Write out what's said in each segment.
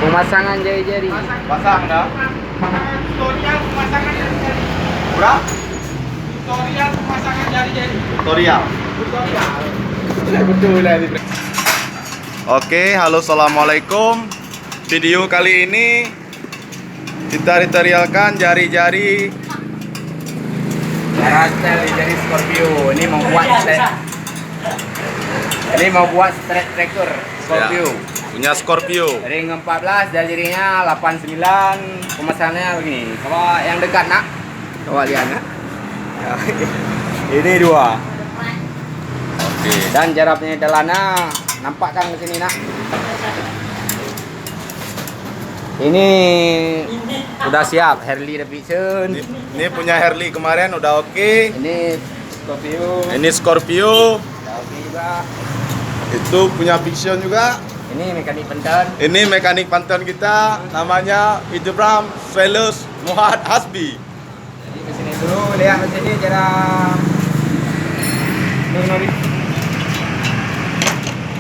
Pemasangan jari-jari. Pasang dah. Tutorial pemasangan jari-jari. Berapa? Tutorial pemasangan jari-jari. Tutorial. Betul lah. Oke, halo, assalamualaikum. Video kali ini kita tutorialkan jari-jari Cara jari Scorpio. Ini mau buat straight tracker Scorpio. Ya, punya Scorpio. Ring 14 jarinya 89. Pemasangannya begini. Kalau yang dekat nak, coba lihat nak. Ini dua. Oke. Dan cara penyetelannya nampak kan di sini nak. Ini udah siap Harley Davidson. Ini punya Harley kemarin udah oke. Ini Scorpio. Ini Scorpio. Udah oke juga. Itu punya Vision juga. Ini mekanik penten. Ini mekanik pantan kita, namanya Idubram Svelus Muhammad Hasbi. Jadi kesini dulu, lihat ke sini cara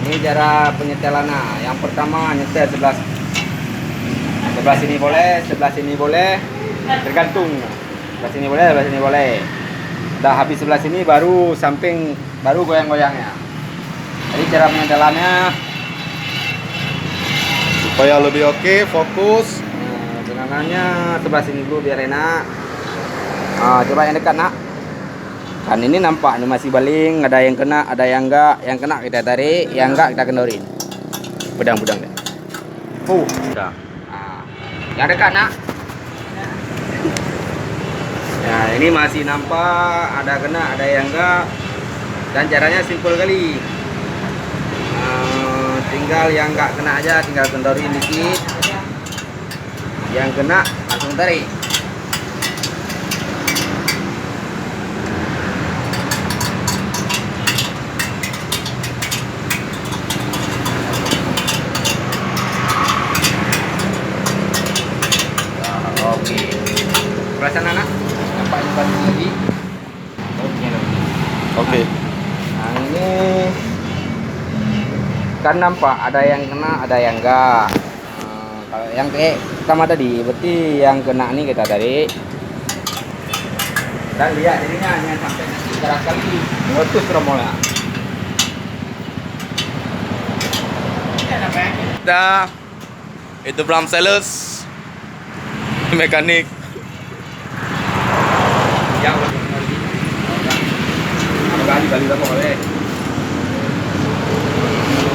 ini cara penyetelannya. Yang pertama nyetel sebelah sini boleh, sebelah sini boleh, tergantung. Sebelah sini boleh, sebelah sini boleh. Udah habis sebelah sini baru samping, baru goyang-goyangnya. Jadi cara penyetelannya Supaya lebih oke, fokus. benangannya sebelah sini dulu biar enak. Coba yang dekat nak. Kan ini nampak ini masih baling, ada yang kena, ada yang enggak. Yang kena kita tarik, yang enggak kita kendorin. Pedang-pedang deh. Udah. Yang dekat nak. Ya, ini masih nampak ada kena, ada yang enggak. Dan caranya simpel kali. Tinggal yang enggak kena aja, tinggal kendorin dikit. Yang kena langsung tarik. Oke. Perasaan anak? Nampak ini lagi. Oke. Nah, ini kan nampak ada yang kena, ada yang enggak. Kalau yang kayak pertama tadi, berarti yang kena ini kita tarik. Dan lihat jadinya hanya sampai secara kali ngotus tromolnya. Kita Idubram Svelus mekanik. Yang lebih kali berapa boleh?